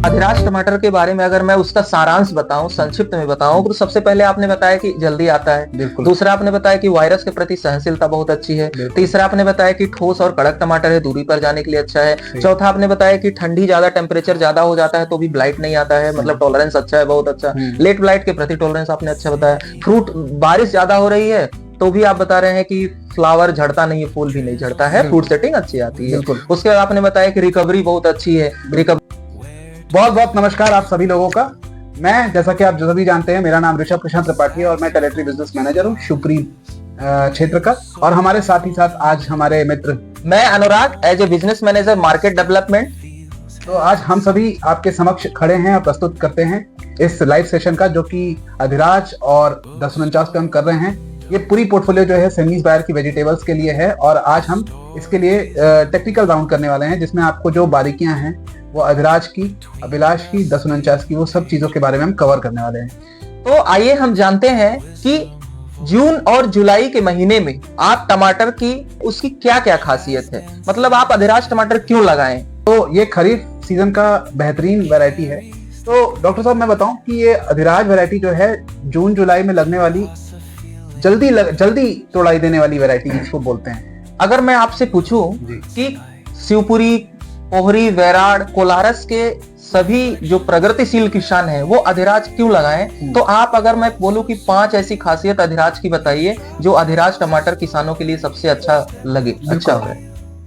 अधिराज टमाटर के बारे में अगर मैं उसका सारांश बताऊं, संक्षिप्त में बताऊं, तो सबसे पहले आपने बताया कि जल्दी आता है। बिल्कुल। दूसरा आपने बताया कि वायरस के प्रति सहनशीलता बहुत अच्छी है। तीसरा आपने बताया कि ठोस और कड़क टमाटर है, दूरी पर जाने के लिए अच्छा है। चौथा आपने बताया कि ठंडी ज्यादा, टेम्परेचर ज्यादा हो जाता है तो भी ब्लाइट नहीं आता है, मतलब टॉलरेंस अच्छा है, बहुत अच्छा। लेट ब्लाइट के प्रति टॉलरेंस आपने अच्छा बताया। फ्रूट, बारिश ज्यादा हो रही है तो भी आप बता रहे हैं कि फ्लावर झड़ता नहीं है, फूल भी नहीं झड़ता है, फ्रूट सेटिंग अच्छी आती है। उसके बाद आपने बताया कि रिकवरी बहुत अच्छी है। बहुत बहुत नमस्कार आप सभी लोगों का। मैं, जैसा कि आप सभी जानते हैं, मेरा नाम ऋषभ प्रशांत त्रिपाठी है और मैं टेरिटरी बिजनेस मैनेजर हूँ शिवपुरी क्षेत्र का। और हमारे साथ ही साथ आज हमारे मित्र, मैं Anurag, as a business manager market development. तो आज हम सभी आपके समक्ष खड़े हैं और प्रस्तुत करते हैं इस लाइव सेशन का, जो कि अधिराज और 1049 पे हम कर रहे हैं। ये पूरी पोर्टफोलियो जो है सेमीज बायर की वेजिटेबल्स के लिए है और आज हम इसके लिए टेक्निकल राउंड करने वाले हैं, जिसमें आपको जो बारीकियां हैं वो अधिराज की, अभिलाष की, 1049 की, वो सब चीजों के बारे में हम कवर करने वाले हैं। तो आइए हम जानते हैं कि जून और जुलाई के महीने में आप टमाटर की उसकी क्या क्या खासियत है, मतलब आप अधिराज टमाटर क्यों लगाएं? तो ये खरीफ सीजन का बेहतरीन वैरायटी है। तो डॉक्टर साहब मैं बताऊं कि ये अधिराज वैरायटी जो है जून जुलाई में लगने वाली जल्दी तोड़ाई देने वाली वैरायटी जिसको बोलते हैं। अगर मैं आपसे पूछूं कि शिवपुरी, पोहरी, वैराड़, कोलारस के सभी जो प्रगतिशील किसान हैं वो अधिराज क्यों लगाएं, तो आप, अगर मैं बोलूं कि 5 ऐसी खासियत अधिराज की बताइए जो अधिराज टमाटर किसानों के लिए सबसे अच्छा लगे, अच्छा है।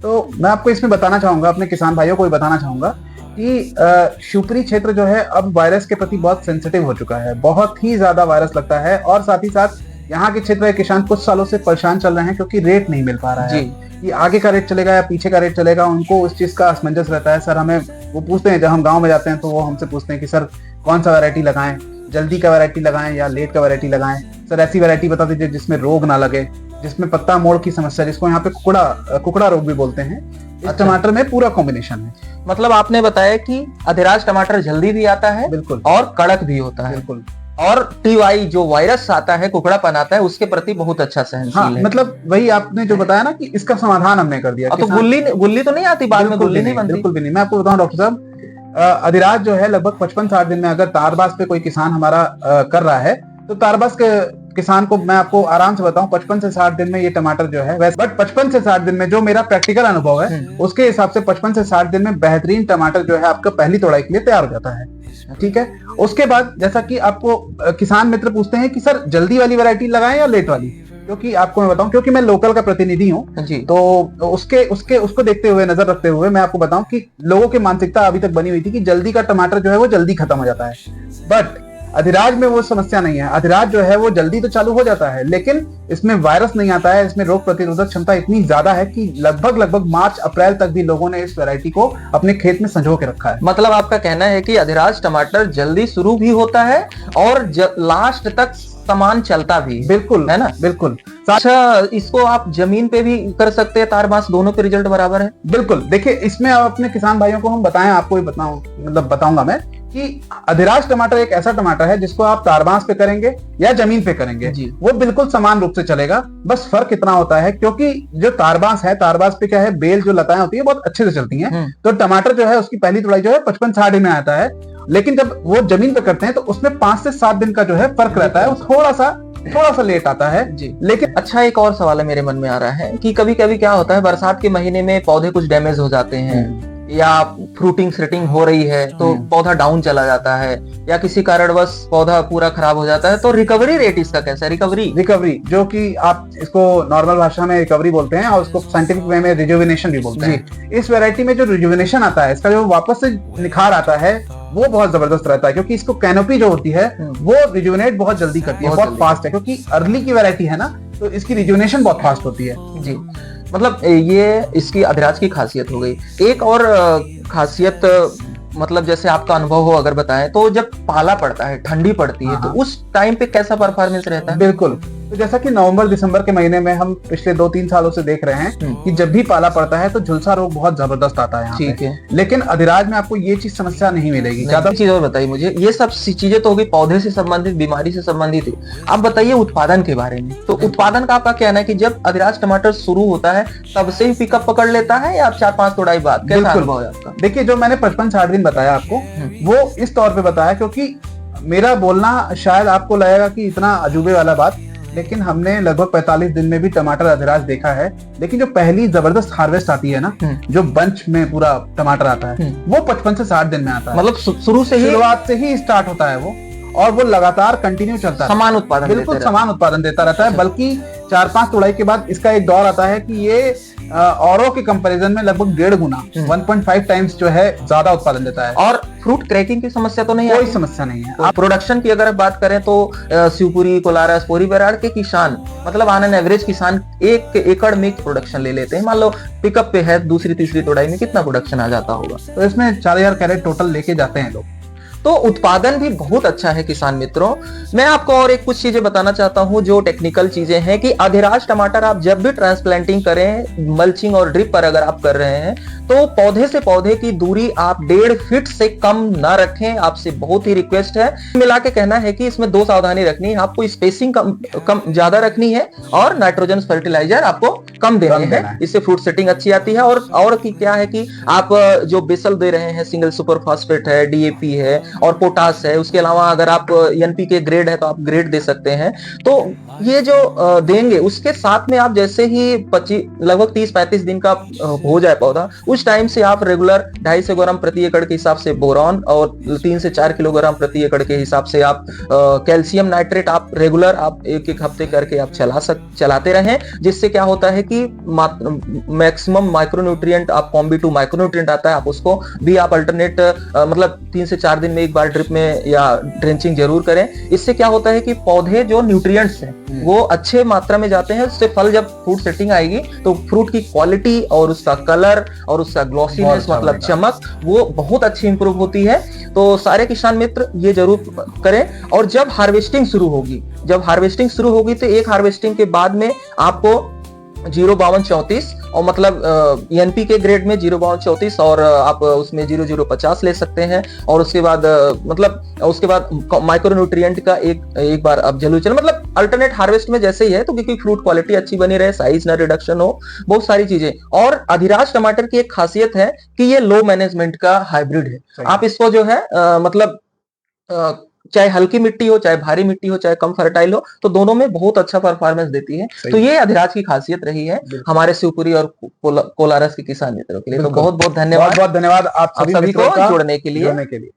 तो मैं आपको इसमें बताना चाहूंगा, अपने किसान भाइयों को भी बताना चाहूंगा कि शिवपुरी क्षेत्र जो है अब वायरस के प्रति बहुत सेंसिटिव हो चुका है। बहुत ही ज्यादा वायरस लगता है और साथ ही साथ यहाँ के क्षेत्र के किसान कुछ सालों से परेशान चल रहे हैं क्योंकि रेट नहीं मिल पा रहा है कि आगे का रेट चलेगा या पीछे का रेट चलेगा। उनको उस चीज का असमंजस रहता है। सर, हमें वो पूछते हैं, जब हम गांव में जाते हैं तो वो हमसे पूछते हैं कि सर कौन सा वैरायटी लगाएं, जल्दी का वैरायटी लगाएं या लेट का वैरायटी लगाएं। सर ऐसी वैरायटी बता दीजिए जिसमें रोग ना लगे, जिसमें पत्ता मोड़ की समस्या, जिसको यहाँ पे कुकड़ा रोग भी बोलते हैं, इस टमाटर में पूरा कॉम्बिनेशन है। मतलब आपने बताया कि अधिराज टमाटर जल्दी भी आता है, बिल्कुल, और कड़क भी होता है, बिल्कुल, और TY जो वायरस आता है, कुकड़ापन आता है, उसके प्रति बहुत अच्छा सहनशील है। मतलब वही आपने जो बताया ना कि इसका समाधान हमने कर दिया। तो गुल्ली तो नहीं आती बाद में? गुल्ली नहीं बनती? बिल्कुल भी नहीं। मैं आपको बताऊं डॉक्टर साहब, अधिराज जो है लगभग 55-60 दिन में, अगर तारबास पे कोई किसान हमारा कर रहा है तो तारबास के किसान को मैं आपको आराम से बताऊं 55 से 60 दिन में ये टमाटर जो है, वैसे बट 55 से 60 दिन में जो मेरा प्रैक्टिकल अनुभव है उसके हिसाब से 55 से 60 दिन में बेहतरीन टमाटर जो है आपका पहली तोड़ाई के लिए तैयार हो जाता है। ठीक है। उसके बाद जैसा कि आपको किसान मित्र पूछते हैं कि सर जल्दी वाली वैरायटी लगाएं या लेट वाली, क्योंकि आपको मैं बताऊं, क्योंकि मैं लोकल का प्रतिनिधि हूं, तो उसको देखते हुए, नजर रखते हुए मैं आपको बताऊं कि लोगों की मानसिकता अभी तक बनी हुई थी कि जल्दी का टमाटर जो है वो जल्दी खत्म हो जाता है। बट अधिराज में वो समस्या नहीं है। अधिराज जो है वो जल्दी तो चालू हो जाता है, लेकिन इसमें वायरस नहीं आता है। इसमें रोग प्रतिरोधक क्षमता इतनी ज्यादा है कि लगभग मार्च अप्रैल तक भी लोगों ने इस वैरायटी को अपने खेत में संजो के रखा है। मतलब आपका कहना है कि अधिराज टमाटर जल्दी शुरू भी होता है और लास्ट तक सामान चलता भी, बिल्कुल है ना? बिल्कुल। अच्छा, इसको आप जमीन पे भी कर सकते हैं, तारबास, दोनों पे रिजल्ट बराबर है? बिल्कुल। देखिए, इसमें अपने किसान भाइयों को हम बताएं, आपको भी बताऊंगा मैं कि अधिराज टमाटर एक ऐसा टमाटर है जिसको आप तारबास पे करेंगे या जमीन पे करेंगे वो बिल्कुल समान रूप से चलेगा। बस फर्क इतना होता है क्योंकि जो तारबास है, तारबास पे क्या है, बेल जो लताएं होती है बहुत अच्छे से चलती हैं, तो टमाटर जो है उसकी पहली तुड़ाई जो है 55-60 दिन में आता है। लेकिन जब वो जमीन पे करते हैं तो उसमें 5 से 7 दिन का जो है फर्क रहता है, वो थोड़ा सा लेट आता है जी। लेकिन अच्छा, एक और सवाल है मेरे मन में आ रहा है कि कभी कभी क्या होता है, बरसात के महीने में पौधे कुछ डैमेज हो जाते हैं या फ्रूटिंग सेटिंग हो रही है तो पौधा डाउन चला जाता है, या किसी कारणवश पौधा पूरा खराब हो जाता है, तो रिकवरी रेट इसका कैसा है? रिकवरी जो कि आप इसको नॉर्मल भाषा में रिकवरी बोलते हैं और उसको साइंटिफिक वे में रिजुविनेशन भी बोलते हैं। इस वैरायटी में जो रिजुविनेशन आता है, इसका जो वापस से निखार आता है वो बहुत जबरदस्त रहता है, क्योंकि इसको कैनोपी जो होती है वो रिजुविनेट बहुत जल्दी करती है, बहुत फास्ट है, क्योंकि अर्ली की वैरायटी है ना, तो इसकी रिजुविनेशन बहुत फास्ट होती है जी। मतलब ये इसकी अधिराज की खासियत हो गई। एक और खासियत, मतलब जैसे आपका अनुभव हो अगर बताएं, तो जब पाला पड़ता है, ठंडी पड़ती है, तो उस टाइम पे कैसा परफॉर्मेंस रहता है? बिल्कुल। तो जैसा कि नवंबर दिसंबर के महीने में हम पिछले 2-3 सालों से देख रहे हैं कि जब भी पाला पड़ता है तो झुलसा रोग बहुत जबरदस्त आता है यहाँ ठीक पे। है। लेकिन अधिराज में आपको ये चीज समस्या नहीं मिलेगी। ज्यादा चीज और बताइए मुझे, ये सब चीजें तो होगी पौधे से संबंधित, बीमारी से संबंधित है। आप बताइए उत्पादन के बारे में। तो उत्पादन का आपका कहना है कि जब अधिराज टमाटर शुरू होता है तब से ही पिकअप पकड़ लेता है या 4-5 तोड़ाई बाद? कैसा अनुभव है आपका? देखिए, जो मैंने 55-60 दिन बताया आपको, वो इस तौर पे बताया क्योंकि मेरा बोलना शायद आपको लगेगा कि इतना अजूबे वाला बात, लेकिन हमने लगभग 45 दिन में भी टमाटर अधिराज देखा है। लेकिन जो पहली जबरदस्त हार्वेस्ट आती है ना, जो बंच में पूरा टमाटर आता है, वो 55 से 60 दिन में आता है। मतलब शुरुआत से ही स्टार्ट होता है वो, और वो लगातार कंटिन्यू चलता है, समान उत्पादन, बिल्कुल समान उत्पादन देता रहता है। बल्कि 4-5 तोड़ाई के बाद इसका एक दौर आता है कि ये औरों के कंपैरिजन में लगभग 1.5 गुना 1.5 टाइम्स जो है ज्यादा उत्पादन देता है। और फ्रूट क्रैकिंग की समस्या तो नहीं है? कोई समस्या नहीं है। आप प्रोडक्शन की अगर बात करें तो शिवपुरी, कोलारस, पोरी बेराड़ के किसान, मतलब ऑन एन एवरेज किसान 1 एकड़ में प्रोडक्शन ले लेते हैं। मान लो पिकअप पे है, दूसरी तीसरी तोड़ाई में कितना प्रोडक्शन आ जाता होगा? तो इसमें 4000 कैरेट टोटल लेके जाते हैं लोग। तो उत्पादन भी बहुत अच्छा है किसान मित्रों। मैं आपको और एक कुछ चीजें बताना चाहता हूं जो टेक्निकल चीजें हैं कि अधिराज टमाटर आप जब भी ट्रांसप्लांटिंग करें, मल्चिंग और ड्रिप पर अगर आप कर रहे हैं तो पौधे से पौधे की दूरी आप 1.5 फीट से कम ना रखें, आपसे बहुत ही रिक्वेस्ट है। मिला के कहना है कि इसमें 2 सावधानी रखनी है, आपको स्पेसिंग कम ज्यादा रखनी है और नाइट्रोजन फर्टिलाइजर आपको कम देने हैं, इससे फ्रूट सेटिंग अच्छी आती है। और की क्या है कि आप जो बेसल दे रहे हैं, सिंगल सुपर फास्फेट है, डीएपी है और पोटास है, उसके अलावा अगर आप एनपीके ग्रेड है तो आप ग्रेड दे सकते हैं। तो ये जो देंगे उसके साथ में आप जैसे ही लगभग 30-35 दिन का हो जाए पौधा, उस टाइम से आप रेगुलर 250 ग्राम प्रति एकड़ के हिसाब से बोरॉन और 3 से 4 किलोग्राम प्रति एकड़ के हिसाब से आप कैल्शियम नाइट्रेट आप रेगुलर आप 1-1 हफ्ते करके आप चलाते रहें, जिससे क्या होता है कि मैक्सिमम माइक्रोन्यूट्रिएंट आप कॉम्बी 2 माइक्रोन्यूट्रिएंट आता है, आप उसको भी आप अल्टरनेट मतलब 3 से 4 दिन में एक बार ड्रिप में या ड्रेंचिंग जरूर करें। इससे क्या होता है कि पौधे जो न्यूट्रिएंट्स हैं वो अच्छे मात्रा में जाते हैं, उससे फल जब फ्रूट सेटिंग आएगी तो फ्रूट की क्वालिटी और उसका कलर और उसका ग्लॉसीनेस मतलब चमक वो बहुत अच्छी इंप्रूव होती है। तो सारे किसान मित्र ये जरूर करें। और जब हार्वेस्टिंग शुरू होगी तो एक हार्वेस्टिंग के बाद में आपको 05234 और मतलब एनपीके ग्रेड में 05234 और आप उसमें 0050 ले सकते हैं। और उसके बाद उसके बाद माइक्रोन्यूट्रिएंट का एक बार अब जलूचल मतलब अल्टरनेट हार्वेस्ट में जैसे ही है, तो क्योंकि फ्रूट क्वालिटी अच्छी बनी रहे, साइज ना रिडक्शन हो, बहुत सारी चीजें। और अधिराज टमाटर की एक खासियत है कि ये लो मैनेजमेंट का हाइब्रिड है। आप इसको जो है चाहे हल्की मिट्टी हो, चाहे भारी मिट्टी हो, चाहे कम फर्टाइल हो, तो दोनों में बहुत अच्छा परफॉर्मेंस देती है। तो ये अधिराज की खासियत रही है हमारे शिवपुरी और कोलारस के किसान मित्रों के लिए। तो बहुत बहुत धन्यवाद आप सभी को जुड़ने के लिए।